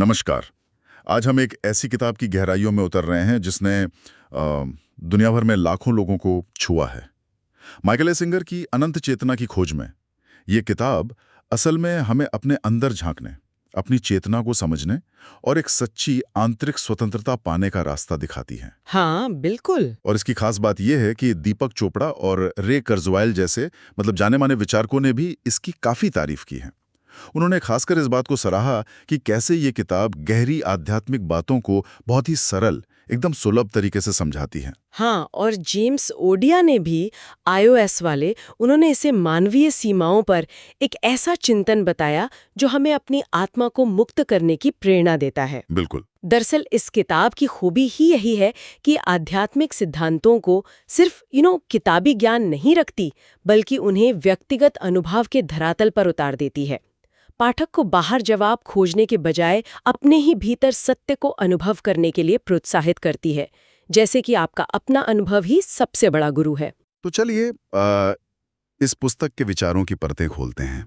नमस्कार। आज हम एक ऐसी किताब की गहराइयों में उतर रहे हैं जिसने दुनिया भर में लाखों लोगों को छुआ है। माइकल एसिंगर की अनंत चेतना की खोज में ये किताब असल में हमें अपने अंदर झांकने, अपनी चेतना को समझने और एक सच्ची आंतरिक स्वतंत्रता पाने का रास्ता दिखाती है। हाँ, बिल्कुल। और इसकी खास बात यह है कि दीपक चोपड़ा और रे कुर्ज़वेल जैसे जाने माने विचारकों ने भी इसकी काफी तारीफ की है। उन्होंने खासकर इस बात को सराहा कि कैसे ये किताब गहरी आध्यात्मिक बातों को बहुत ही सरल, एकदम सुलभ तरीके से समझाती है। हाँ, और जेम्स ओडिया ने भी iOS वाले उन्होंने इसे मानवीय सीमाओं पर एक ऐसा चिंतन बताया जो हमें अपनी आत्मा को मुक्त करने की प्रेरणा देता है। बिल्कुल। दरअसल इस किताब की खूबी ही यही है कि आध्यात्मिक सिद्धांतों को सिर्फ किताबी ज्ञान नहीं रखती, बल्कि उन्हें व्यक्तिगत अनुभव के धरातल पर उतार देती है। पाठक को बाहर जवाब खोजने के बजाय अपने ही भीतर सत्य को अनुभव करने के लिए प्रोत्साहित करती है, जैसे कि आपका अपना अनुभव ही सबसे बड़ा गुरु है। तो चलिए इस पुस्तक के विचारों की परतें खोलते हैं।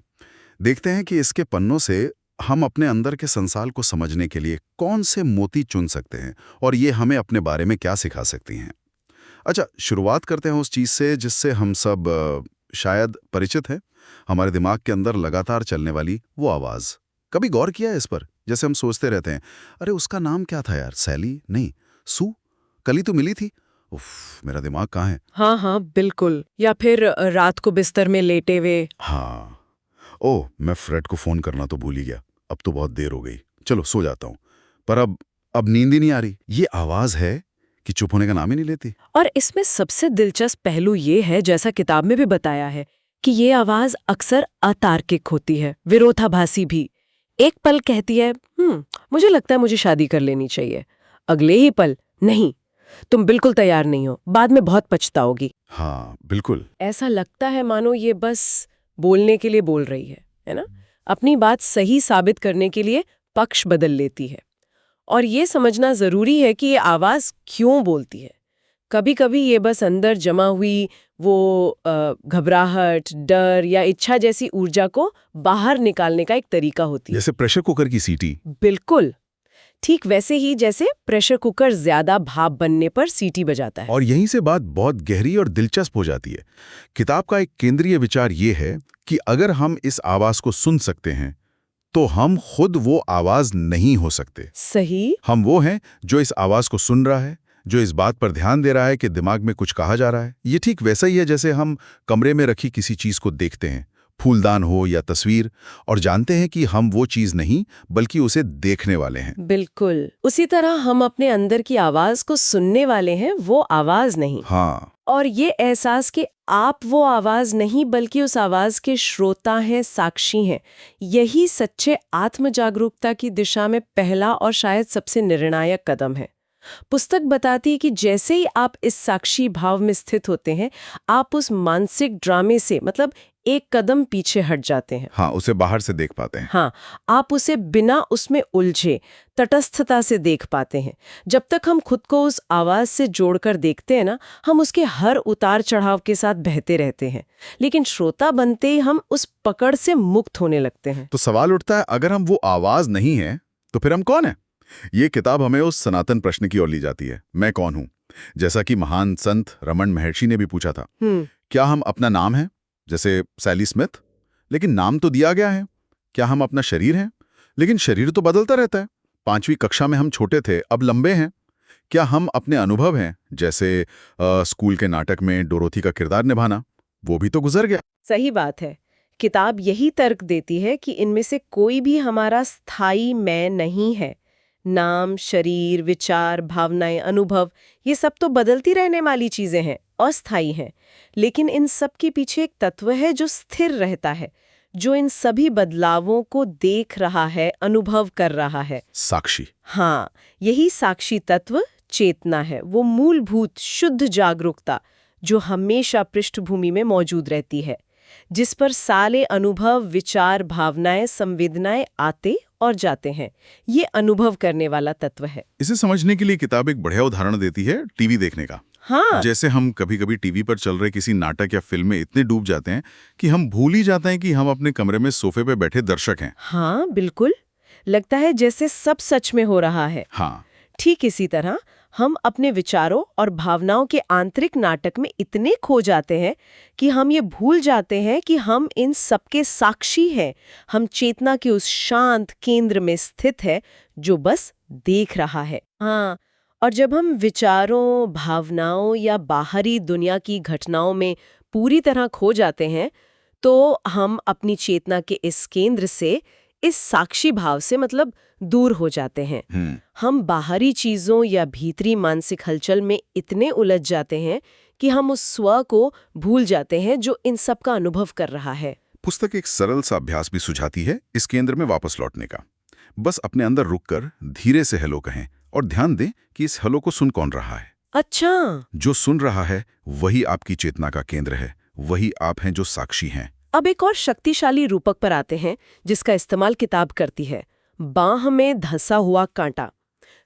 देखते हैं कि इसके पन्नों से हम अपने अंदर के संसार को समझने के लिए कौन से मोती चुन सकते हैं और ये हमें अपने बारे में क्या सिखा सकती हैं। अच्छा, शुरुआत करते हैं उस चीज़ से जिससे हम सब शायद परिचित हैं। हमारे दिमाग के अंदर लगातार चलने वाली वो आवाज़। कभी गौर किया है इस पर? जैसे हम सोचते रहते हैं, अरे उसका नाम क्या था यार, सैली नहीं, सू, कल ही तो मिली थी। उफ, मेरा दिमाग कहाँ है? हाँ हाँ, बिल्कुल। या फिर रात को बिस्तर में लेटे हुए। हाँ, ओह मैं फ्रेड को फ़ोन करना तो भूल ही गया। अब तो बहुत देर हो गई, चलो सो जाता हूँ। पर अब नींद ही नहीं आ रही। ये आवाज़ है कि चुप होने का नाम ही नहीं लेती। और इसमें सबसे दिलचस्प पहलू ये है, जैसा किताब में भी बताया है, कि ये आवाज अक्सर अतार्किक होती है, विरोधाभासी भी। एक पल कहती है मुझे लगता है मुझे शादी कर लेनी चाहिए। अगले ही पल, नहीं, तुम बिल्कुल तैयार नहीं हो, बाद में बहुत पछताओगी। हाँ बिल्कुल। ऐसा लगता है मानो ये बस बोलने के लिए बोल रही है ना? अपनी बात सही साबित करने के लिए पक्ष बदल लेती है। और ये समझना जरूरी है कि ये आवाज क्यों बोलती है। कभी कभी ये बस अंदर जमा हुई वो घबराहट, डर या इच्छा जैसी ऊर्जा को बाहर निकालने का एक तरीका होती है। जैसे प्रेशर कुकर की सीटी। बिल्कुल ठीक वैसे ही जैसे प्रेशर कुकर ज्यादा भाप बनने पर सीटी बजाता है। और यहीं से बात बहुत गहरी और दिलचस्प हो जाती है। किताब का एक केंद्रीय विचार ये है कि अगर हम इस आवाज को सुन सकते हैं तो हम खुद वो आवाज नहीं हो सकते। सही। हम वो हैं जो इस आवाज को सुन रहा है, जो इस बात पर ध्यान दे रहा है कि दिमाग में कुछ कहा जा रहा है। ये ठीक वैसा ही है जैसे हम कमरे में रखी किसी चीज को देखते हैं, फूलदान हो या तस्वीर, और जानते हैं कि हम वो चीज नहीं बल्कि उसे देखने वाले हैं। बिल्कुल उसी तरह हम अपने अंदर की आवाज को सुनने वाले हैं, वो आवाज नहीं। हाँ। और ये एहसास कि आप वो आवाज नहीं बल्कि उस आवाज के श्रोता हैं, साक्षी हैं, यही सच्चे आत्म जागरूकता की दिशा में पहला और शायद सबसे निर्णायक कदम है। पुस्तक बताती है कि जैसे ही आप इस साक्षी भाव में स्थित होते हैं, आप उस मानसिक ड्रामे से एक कदम पीछे हट जाते हैं। हाँ, उसे बाहर से देख पाते हैं। हाँ, आप उसे बिना उसमें उलझे तटस्थता से देख पाते हैं। जब तक हम खुद को उस आवाज से जोड़कर देखते हैं ना, हम उसके हर उतार चढ़ाव के साथ बहते रहते हैं, लेकिन श्रोता बनते ही हम उस पकड़ से मुक्त होने लगते हैं। तो सवाल उठता है, अगर हम वो आवाज नहीं है तो फिर हम कौन है? ये किताब हमें उस सनातन प्रश्न की ओर ले जाती है, मैं कौन हूं? जैसा कि महान संत रमन महर्षि ने भी पूछा था। क्या हम अपना नाम है, जैसे सैली स्मिथ, लेकिन नाम तो दिया गया है? क्या हम अपना शरीर हैं, लेकिन शरीर तो बदलता रहता है? 5वीं कक्षा में हम छोटे थे, अब लंबे हैं। क्या हम अपने अनुभव हैं, जैसे स्कूल के नाटक में डोरोथी का किरदार निभाना, वो भी तो गुजर गया। सही बात है। किताब यही तर्क देती है कि इनमें से कोई भी हमारा स्थायी मैं नहीं है। नाम, शरीर, विचार, भावनाएं, अनुभव, ये सब तो बदलती रहने वाली चीजें हैं, अस्थायी हैं। लेकिन इन सब के पीछे एक तत्व है जो स्थिर रहता है, जो इन सभी बदलावों को देख रहा है, अनुभव कर रहा है। साक्षी। हाँ, यही साक्षी तत्व चेतना है, वो मूलभूत शुद्ध जागरूकता जो हमेशा पृष्ठभूमि में मौजूद रहती है, जिस पर सारे अनुभव, विचार, भावनाएं, संवेदनाएं आते और जाते हैं। ये अनुभव करने वाला तत्व है। इसे समझने के लिए किताब एक बढ़िया उदाहरण देती है टीवी देखने का। हाँ। जैसे हम कभी-कभी टीवी पर चल रहे किसी नाटक या फिल्म में इतने डूब जाते हैं कि हम भूल ही जाते हैं कि हम अपने कमरे में सोफे पे बैठे दर्शक हैं। हाँ, बिल्कुल। लगता है जैसे सब सच में हो रहा है। हाँ, ठीक इसी तरह हम अपने विचारों और भावनाओं के आंतरिक नाटक में इतने खो जाते हैं कि हम ये भूल जाते हैं कि हम इन सबके साक्षी हैं। हम चेतना के उस शांत केंद्र में स्थित है जो बस देख रहा है। हाँ, और जब हम विचारों, भावनाओं या बाहरी दुनिया की घटनाओं में पूरी तरह खो जाते हैं, तो हम अपनी चेतना के इस केंद्र से, इस साक्षी भाव से मतलब दूर हो जाते हैं। हम बाहरी चीजों या भीतरी मानसिक हलचल में इतने उलझ जाते हैं कि हम उस स्व को भूल जाते हैं जो इन सब का अनुभव कर रहा है। पुस्तक एक सरल सा अभ्यास भी सुझाती है इस केंद्र में वापस लौटने का। बस अपने अंदर रुककर धीरे से हेलो कहें और ध्यान दें कि इस हेलो को सुन कौन रहा है। अच्छा, जो सुन रहा है वही आपकी चेतना का केंद्र है, वही आप हैं जो साक्षी हैं। अब एक और शक्तिशाली रूपक पर आते हैं जिसका इस्तेमाल किताब करती है, बांह में धंसा हुआ कांटा।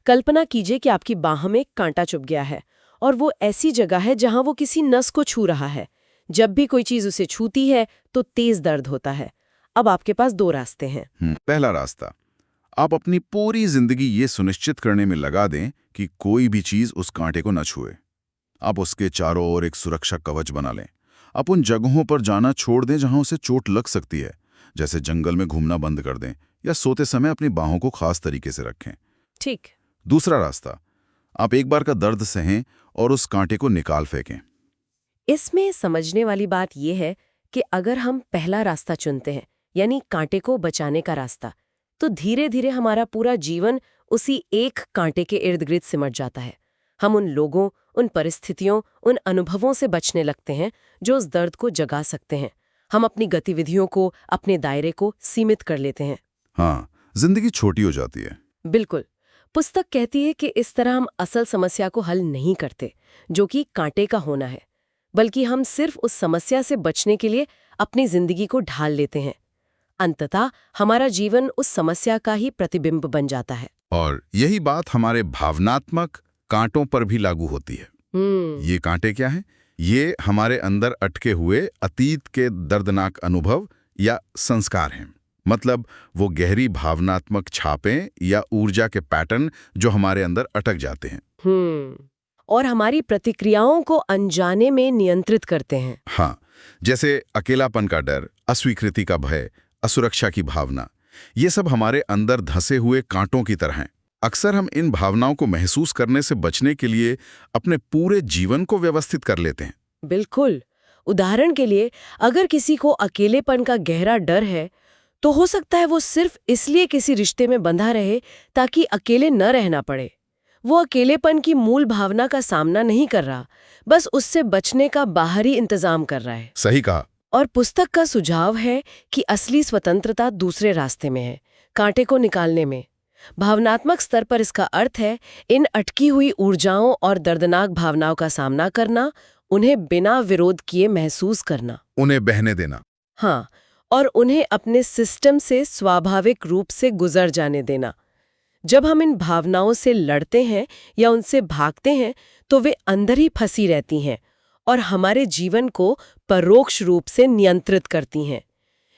कल्पना कीजिए कि आपकी बांह में कांटा चुभ गया है और वो ऐसी जगह है जहां वो किसी नस को छू रहा है। जब भी कोई चीज उसे छूती है तो तेज दर्द होता है। अब आपके पास दो रास्ते हैं। पहला रास्ता, आप अपनी पूरी जिंदगी ये सुनिश्चित करने में लगा दें कि कोई भी चीज उस कांटे को न छुए। आप उसके चारों ओर एक सुरक्षा कवच बना लें। आप उन जगहों पर जाना छोड़ दें जहां उसे चोट लग सकती है, जैसे जंगल में घूमना बंद कर दें या सोते समय अपनी बाहों को खास तरीके से रखें। ठीक। दूसरा रास्ता, आप एक बार का दर्द सहें और उस कांटे को निकाल फेंकें। इसमें समझने वाली बात यह है कि अगर हम पहला रास्ता चुनते हैं, यानी कांटे को बचाने का रास्ता, तो धीरे धीरे हमारा पूरा जीवन उसी एक कांटे के इर्द गिर्द सिमट जाता है। हम उन लोगों, उन परिस्थितियों, उन अनुभवों से बचने लगते हैं जो उस दर्द को जगा सकते हैं। हम अपनी गतिविधियों को, अपने दायरे को सीमित कर लेते हैं। हाँ, जिंदगी छोटी हो जाती है। बिल्कुल। पुस्तक कहती है कि इस तरह हम असल समस्या को हल नहीं करते, जो कि कांटे का होना है, बल्कि हम सिर्फ उस समस्या से बचने के लिए अपनी जिंदगी को ढाल लेते हैं। अंततः हमारा जीवन उस समस्या का ही प्रतिबिंब बन जाता है। और यही बात हमारे भावनात्मक कांटों पर भी लागू होती है। ये कांटे क्या हैं? ये हमारे अंदर अटके हुए अतीत के दर्दनाक अनुभव या संस्कार हैं। मतलब वो गहरी भावनात्मक छापें या ऊर्जा के पैटर्न जो हमारे अंदर अटक जाते हैं। और हमारी प्रतिक्रियाओं को अनजाने में नियंत्रित करते हैं। हाँ, जैसे अकेलापन का डर, अस्वीकृति का भय, असुरक्षा की भावना, ये सब हमारे अंदर धंसे हुए कांटों की तरह हैं। अक्सर हम इन भावनाओं को महसूस करने से बचने के लिए अपने पूरे जीवन को व्यवस्थित कर लेते हैं। बिल्कुल। उदाहरण के लिए, अगर किसी को अकेलेपन का गहरा डर है, तो हो सकता है वो सिर्फ इसलिए किसी रिश्ते में बंधा रहे ताकि अकेले न रहना पड़े। वो अकेलेपन की मूल भावना का सामना नहीं कर रहा, बस उससे बचने का बाहरी इंतजाम कर रहा है। सही कहा। और पुस्तक का सुझाव है कि असली स्वतंत्रता दूसरे रास्ते में है, कांटे को निकालने में। भावनात्मक स्तर पर इसका अर्थ है इन अटकी हुई ऊर्जाओं और दर्दनाक भावनाओं का सामना करना, उन्हें बिना विरोध किए महसूस करना, उन्हें बहने देना। हाँ, और उन्हें अपने सिस्टम से स्वाभाविक रूप से गुजर जाने देना। जब हम इन भावनाओं से लड़ते हैं या उनसे भागते हैं तो वे अंदर ही फंसी रहती हैं और हमारे जीवन को परोक्ष रूप से नियंत्रित करती हैं।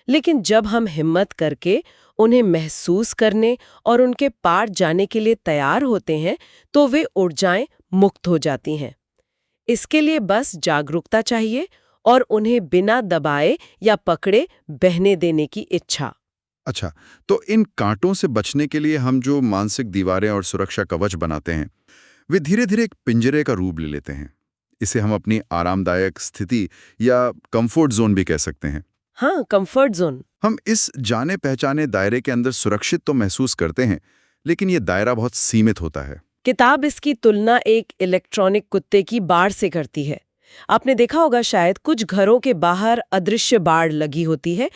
लेकिन जब हम हिम्मत करके उन्हें महसूस करने और उनके पार जाने के लिए तैयार होते हैं तो वे ऊर्जाएं मुक्त हो जाती हैं। इसके लिए बस जागरूकता चाहिए और उन्हें बिना दबाए या पकड़े बहने देने की इच्छा। अच्छा, तो इन कांटों से बचने के लिए हम जो मानसिक दीवारें और सुरक्षा कवच बनाते हैं, वे धीरे धीरे एक पिंजरे का रूप ले लेते हैं। इसे हम अपनी आरामदायक स्थिति या कंफर्ट जोन भी कह सकते हैं। हाँ, कंफर्ट जोन। हम इस जाने पहचाने दायरे के अंदर सुरक्षित तो महसूस करते हैं, लेकिन ये दायरा बहुत सीमित होता है। किताब इसकी तुलना एक इलेक्ट्रॉनिक कुत्ते की बाड़ से करती है। आपने देखा होगा शायद, कुछ घरों के बाहर अदृश्य बाड़ लगी होती है।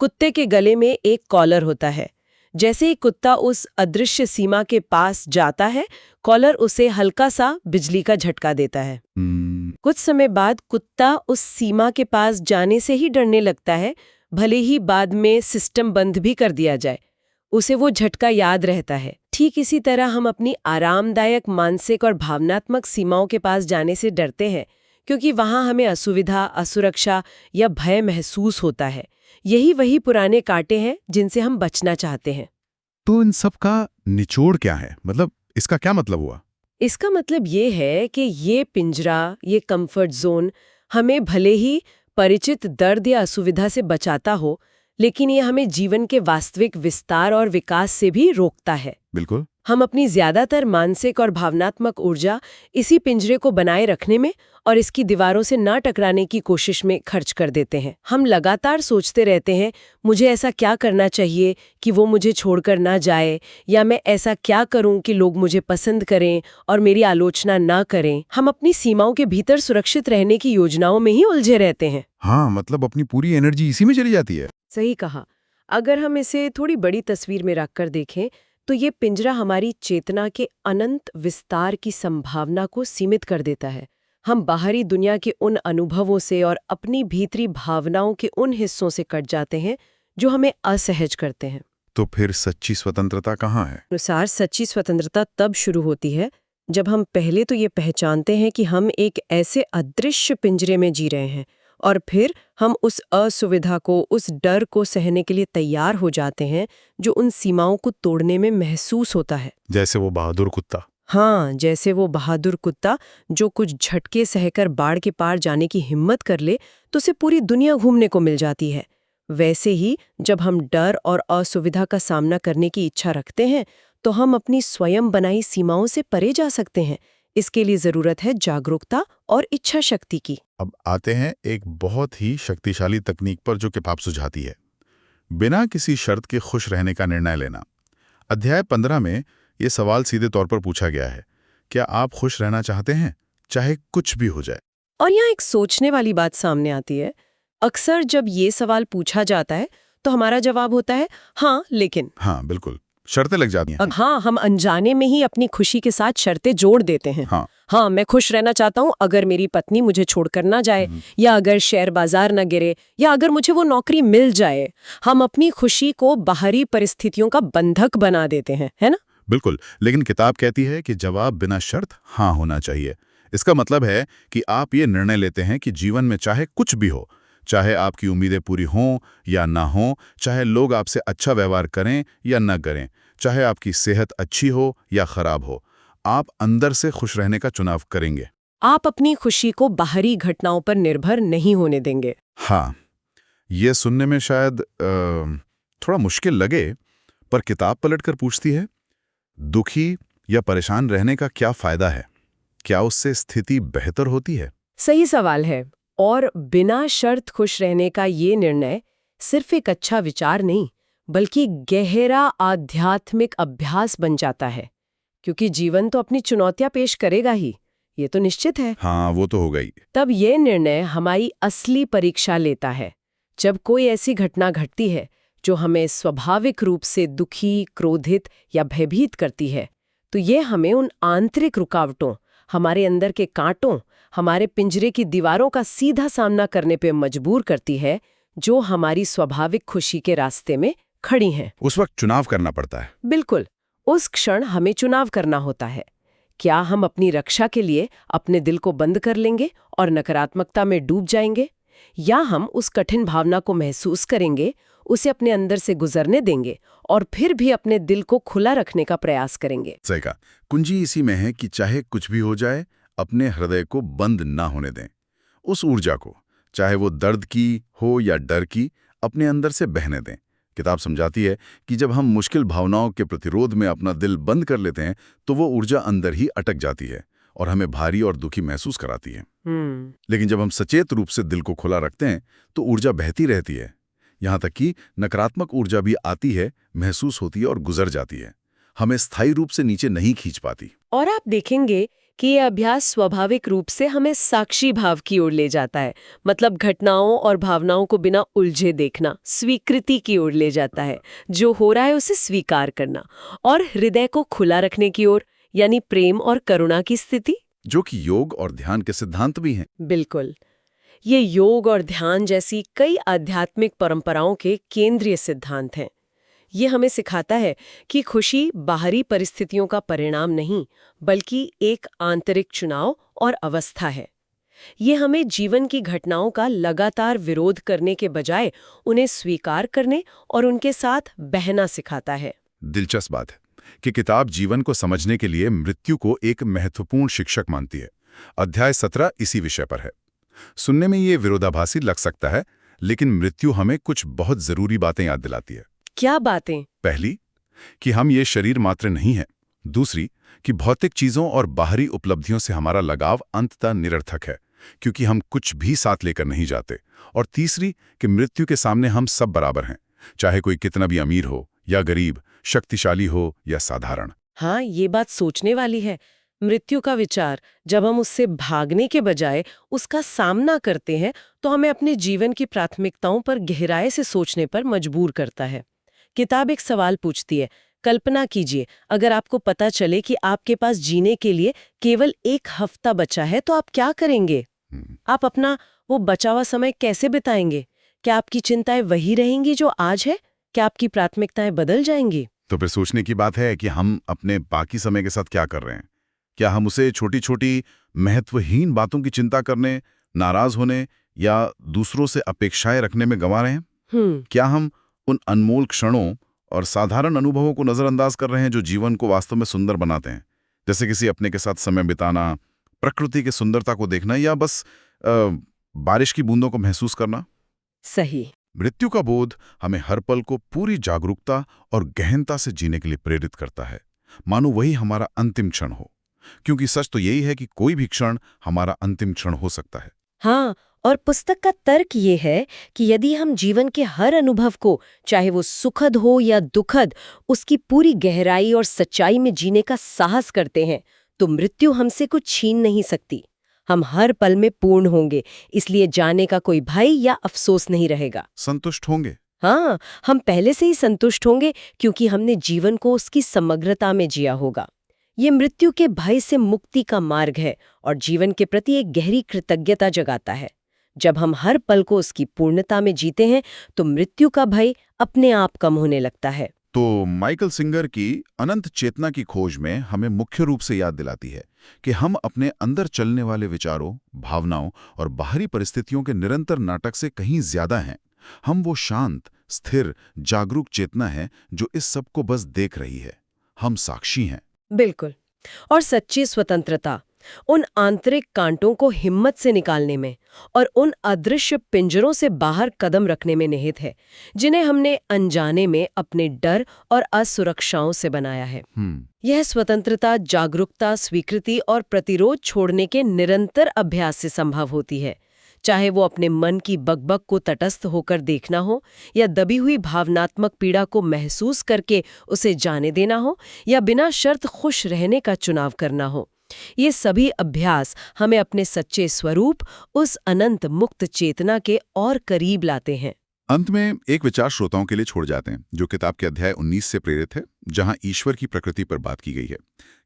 कुत्ते के गले में एक कॉलर होता है। जैसे ही कुत्ता उस अदृश्य सीमा के पास जाता है, कॉलर उसे हल्का सा बिजली का झटका देता है। कुछ समय बाद कुत्ता उस सीमा के पास जाने से ही डरने लगता है, भले ही बाद में सिस्टम बंद भी कर दिया जाए। उसे वो झटका याद रहता है। ठीक इसी तरह हम अपनी आरामदायक मानसिक और भावनात्मक सीमाओं के पास जाने से डरते हैं, क्योंकि वहां हमें असुविधा, असुरक्षा या भय महसूस होता है। यही वही पुराने कांटे हैं जिनसे हम बचना चाहते हैं। तो इन सब का निचोड़ क्या है, मतलब इसका क्या मतलब हुआ? इसका मतलब ये है कि ये पिंजरा, ये कंफर्ट जोन हमें भले ही परिचित दर्द या असुविधा से बचाता हो, लेकिन ये हमें जीवन के वास्तविक विस्तार और विकास से भी रोकता है। बिल्कुल। हम अपनी ज्यादातर मानसिक और भावनात्मक ऊर्जा इसी पिंजरे को बनाए रखने में और इसकी दीवारों से ना टकराने की कोशिश में खर्च कर देते हैं। हम लगातार सोचते रहते हैं, मुझे ऐसा क्या करना चाहिए कि वो मुझे छोड़कर ना जाए, या मैं ऐसा क्या करूं कि लोग मुझे पसंद करें और मेरी आलोचना ना करें। हम अपनी सीमाओं के भीतर सुरक्षित रहने की योजनाओं में ही उलझे रहते हैं। हाँ, मतलब अपनी पूरी एनर्जी इसी में चली जाती है। सही कहा। अगर हम इसे थोड़ी बड़ी तस्वीर में रखकर देखें तो ये पिंजरा हमारी चेतना के अनंत विस्तार की संभावना को सीमित कर देता है। हम बाहरी दुनिया के उन अनुभवों से और अपनी भीतरी भावनाओं के उन हिस्सों से कट जाते हैं जो हमें असहज करते हैं। तो फिर सच्ची स्वतंत्रता कहाँ है? अनुसार सच्ची स्वतंत्रता तब शुरू होती है जब हम पहले तो ये पहचानते हैं कि हम एक ऐसे अदृश्य पिंजरे में जी रहे हैं, और फिर हम उस असुविधा को, उस डर को सहने के लिए तैयार हो जाते हैं जो उन सीमाओं को तोड़ने में महसूस होता है। जैसे वो बहादुर कुत्ता। हाँ, जैसे वो बहादुर कुत्ता जो कुछ झटके सहकर बाढ़ के पार जाने की हिम्मत कर ले तो उसे पूरी दुनिया घूमने को मिल जाती है। वैसे ही जब हम डर और असुविधा का सामना करने की इच्छा रखते हैं तो हम अपनी स्वयं बनाई सीमाओं से परे जा सकते हैं। इसके लिए जरूरत है जागरूकता और इच्छा शक्ति की। अब आते हैं एक बहुत ही शक्तिशाली तकनीक पर जो किताब सुझाती है, बिना किसी शर्त के खुश रहने का निर्णय लेना। अध्याय 15 में ये सवाल सीधे तौर पर पूछा गया है, क्या आप खुश रहना चाहते हैं, चाहे कुछ भी हो जाए? और यहाँ एक सोचने वाली बात सामने आती है। अक्सर जब ये सवाल पूछा जाता है तो हमारा जवाब होता है हाँ लेकिन। हाँ बिल्कुल, शर्तें लग जाती हैं। हाँ, हम अनजाने में ही अपनी खुशी के साथ शर्तें जोड़ देते हैं। हाँ, मैं खुश रहना चाहता हूँ अगर मेरी पत्नी मुझे छोड़कर ना जाए, या अगर शेयर बाजार न गिरे, या अगर मुझे वो नौकरी मिल जाए। हम अपनी खुशी को बाहरी परिस्थितियों का बंधक बना देते हैं, है ना? बिल्कुल, लेकिन किताब कहती है कि जवाब बिना शर्त हाँ होना चाहिए। इसका मतलब है कि आप ये निर्णय लेते हैं कि जीवन में चाहे कुछ भी हो, चाहे आपकी उम्मीदें पूरी हों या ना हों, चाहे लोग आपसे अच्छा व्यवहार करें या न करें, चाहे आपकी सेहत अच्छी हो या खराब हो, आप अंदर से खुश रहने का चुनाव करेंगे। आप अपनी खुशी को बाहरी घटनाओं पर निर्भर नहीं होने देंगे। हाँ, ये सुनने में शायद थोड़ा मुश्किल लगे, पर किताब पलटकर पूछती है, दुखी या परेशान रहने का क्या फायदा है? क्या उससे स्थिति बेहतर होती है? सही सवाल है। और बिना शर्त खुश रहने का ये निर्णय सिर्फ एक अच्छा विचार नहीं, बल्कि गहरा आध्यात्मिक अभ्यास बन जाता है। क्योंकि जीवन तो अपनी चुनौतियां पेश करेगा ही, ये तो निश्चित है। हाँ, वो तो हो गई। तब ये निर्णय हमारी असली परीक्षा लेता है। जब कोई ऐसी घटना घटती है जो हमें स्वाभाविक रूप से दुखी, क्रोधित या भयभीत करती है, तो ये हमें उन आंतरिक रुकावटों, हमारे अंदर के कांटों, हमारे पिंजरे की दीवारों का सीधा सामना करने पे मजबूर करती है, जो हमारी स्वाभाविक खुशी के रास्ते में खड़ी हैं। उस वक्त चुनाव करना पड़ता है। बिल्कुल, उस क्षण हमें चुनाव करना होता है। क्या हम अपनी रक्षा के लिए अपने दिल को बंद कर लेंगे और नकारात्मकता में डूब जाएंगे, या हम उस कठिन भावना को महसूस करेंगे, उसे अपने अंदर से गुजरने देंगे और फिर भी अपने दिल को खुला रखने का प्रयास करेंगे। सही कहा। कुंजी इसी में है कि चाहे कुछ भी हो जाए, अपने हृदय को बंद ना होने दें। उस ऊर्जा को, चाहे वो दर्द की हो या डर की, अपने अंदर से बहने दें। किताब समझाती है कि जब हम मुश्किल भावनाओं के प्रतिरोध में अपना दिल बंद कर लेते हैं तो वो ऊर्जा अंदर ही अटक जाती है और हमें भारी और दुखी महसूस कराती है। लेकिन जब हम सचेत रूप से दिल को खुला रखते हैं तो ऊर्जा बहती रहती है, यहाँ तक कि नकारात्मक ऊर्जा भी आती है, महसूस होती है और गुजर जाती है, हमें स्थायी रूप से नीचे नहीं खींच पाती। और आप देखेंगे कि ये अभ्यास स्वाभाविक रूप से हमें साक्षी भाव की ओर ले जाता है। मतलब घटनाओं और भावनाओं को बिना उलझे देखना, स्वीकृति की ओर ले जाता है। जो हो रहा है उसे स्वीकार करना, और हृदय को खुला रखने की ओर, यानी प्रेम और करुणा की स्थिति, जो कि योग और ध्यान के सिद्धांत भी हैं। बिल्कुल, ये योग और ध्यान जैसी कई आध्यात्मिक परंपराओं के केंद्रीय सिद्धांत हैं। ये हमें सिखाता है कि खुशी बाहरी परिस्थितियों का परिणाम नहीं, बल्कि एक आंतरिक चुनाव और अवस्था है। ये हमें जीवन की घटनाओं का लगातार विरोध करने के बजाय उन्हें स्वीकार करने और उनके साथ बहना सिखाता है। दिलचस्प बात है कि किताब जीवन को समझने के लिए मृत्यु को एक महत्वपूर्ण शिक्षक मानती है। अध्याय 17 इसी विषय पर है। सुनने में ये विरोधाभासी लग सकता है, लेकिन मृत्यु हमें कुछ बहुत जरूरी बातें याद दिलाती है। क्या बातें? पहली, कि हम ये शरीर मात्र नहीं है। दूसरी, कि भौतिक चीजों और बाहरी उपलब्धियों से हमारा लगाव अंततः निरर्थक है, क्योंकि हम कुछ भी साथ लेकर नहीं जाते। और तीसरी, कि मृत्यु के सामने हम सब बराबर हैं, चाहे कोई कितना भी अमीर हो या गरीब, शक्तिशाली हो या साधारण। हाँ, ये बात सोचने वाली है। मृत्यु का विचार जब हम उससे भागने के बजाय उसका सामना करते हैं तो हमें अपने जीवन की प्राथमिकताओं पर गहराई से सोचने पर मजबूर करता है। किताब एक सवाल पूछती है, कल्पना कीजिए अगर आपको पता चले कि आपके पास जीने के लिए केवल 1 हफ्ता बचा है तो आप क्या करेंगे? आप अपना वो बचा हुआ समय कैसे बिताएंगे? क्या आपकी चिंताएं वही रहेंगी जो आज है? क्या आपकी प्राथमिकताएं बदल जाएंगी? तो फिर सोचने की बात है कि हम अपने बाकी समय के साथ क्या कर रहे हैं। क्या हम उसे छोटी छोटी महत्वहीन बातों की चिंता करने, नाराज होने या दूसरों से अपेक्षाएं रखने में गंवा रहे हैं? क्या हम उन अनमोल क्षणों और साधारण अनुभवों को नजरअंदाज कर रहे हैं जो जीवन को वास्तव में सुंदर बनाते हैं, जैसे किसी अपने के साथ समय बिताना, प्रकृति की सुंदरता को देखना या बस बारिश की बूंदों को महसूस करना? सही। मृत्यु का बोध हमें हर पल को पूरी जागरूकता और गहनता से जीने के लिए प्रेरित करता है, मानो वही हमारा अंतिम क्षण हो। क्योंकि सच तो यही है कि कोई भी क्षण हमारा अंतिम क्षण हो सकता है। हाँ, और पुस्तक का तर्क ये है कि यदि हम जीवन के हर अनुभव को, चाहे वो सुखद हो या दुखद, उसकी पूरी गहराई और सच्चाई में जीने का साहस करते हैं, तो मृत्यु हमसे कुछ छीन नहीं सकती। हम हर पल में पूर्ण होंगे, इसलिए जाने का कोई भय या अफसोस नहीं रहेगा। संतुष्ट होंगे। हाँ, हम पहले से ही संतुष्ट होंगे क्योंकि हमने जीवन को उसकी समग्रता में जिया होगा। ये मृत्यु के भय से मुक्ति का मार्ग है और जीवन के प्रति एक गहरी कृतज्ञता जगाता है। जब हम हर पल को उसकी पूर्णता में जीते हैं तो मृत्यु का भय अपने आप कम होने लगता है। तो माइकल सिंगर की अनंत चेतना की खोज में हमें मुख्य रूप से याद दिलाती है कि हम अपने अंदर चलने वाले विचारों, भावनाओं और बाहरी परिस्थितियों के निरंतर नाटक से कहीं ज्यादा हैं। हम वो शांत, स्थिर, जागरूक चेतना है जो इस सब को बस देख रही है। हम साक्षी हैं। बिल्कुल। और सच्ची स्वतंत्रता उन आंतरिक कांटों को हिम्मत से निकालने में और उन अदृश्य पिंजरों से बाहर कदम रखने में निहित है, जिन्हें हमने अनजाने में अपने डर और असुरक्षाओं से बनाया है। यह स्वतंत्रता जागरूकता, स्वीकृति और प्रतिरोध छोड़ने के निरंतर अभ्यास से संभव होती है, चाहे वो अपने मन की बकबक को तटस्थ होकर देखना हो या दबी हुई भावनात्मक पीड़ा को महसूस करके उसे जाने देना हो या बिना शर्त खुश रहने का चुनाव करना हो। ये सभी अभ्यास हमें अपने सच्चे स्वरूप, उस अनंत मुक्त चेतना के और करीब लाते हैं। अंत में एक विचार श्रोताओं के लिए छोड़ जाते हैं जो किताब के अध्याय 19 से प्रेरित है, जहां ईश्वर की प्रकृति पर बात की गई है।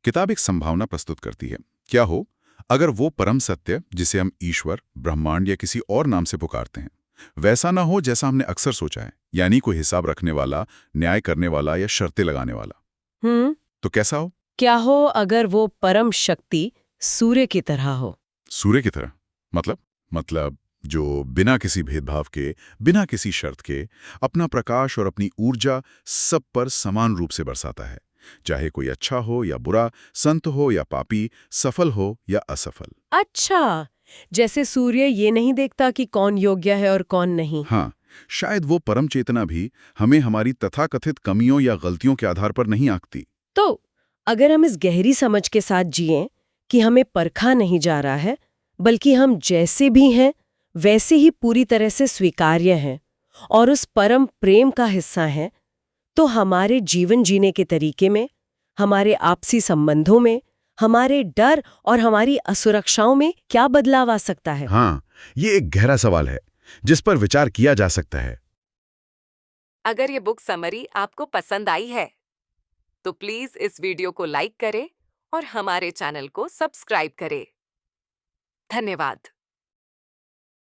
किताब एक संभावना प्रस्तुत करती है। क्या हो अगर वो परम सत्य जिसे हम ईश्वर, ब्रह्मांड या किसी और नाम से पुकारते हैं, वैसा ना हो जैसा हमने अक्सर सोचा है, यानी कोई हिसाब रखने वाला, न्याय करने वाला या शर्तें लगाने वाला। तो कैसा हो? क्या हो अगर वो परम शक्ति सूर्य की तरह हो? सूर्य की तरह? मतलब जो बिना किसी भेदभाव के, बिना किसी शर्त के अपना प्रकाश और अपनी ऊर्जा सब पर समान रूप से बरसाता है, चाहे कोई अच्छा हो या बुरा, संत हो या पापी, सफल हो या असफल। अच्छा, जैसे सूर्य ये नहीं देखता कि कौन योग्य है और कौन नहीं। हाँ, शायद वो परम चेतना भी हमें हमारी तथाकथित कमियों या गलतियों के आधार पर नहीं आंकती। तो अगर हम इस गहरी समझ के साथ जिएं कि हमें परखा नहीं जा रहा है, बल्कि हम जैसे भी हैं वैसे ही पूरी तरह से स्वीकार्य हैं और उस परम प्रेम का हिस्सा हैं, तो हमारे जीवन जीने के तरीके में, हमारे आपसी संबंधों में, हमारे डर और हमारी असुरक्षाओं में क्या बदलाव आ सकता है? हाँ, ये एक गहरा सवाल है जिस पर विचार किया जा सकता है। अगर ये बुक समरी आपको पसंद आई है तो प्लीज इस वीडियो को लाइक करें और हमारे चैनल को सब्सक्राइब करें। धन्यवाद।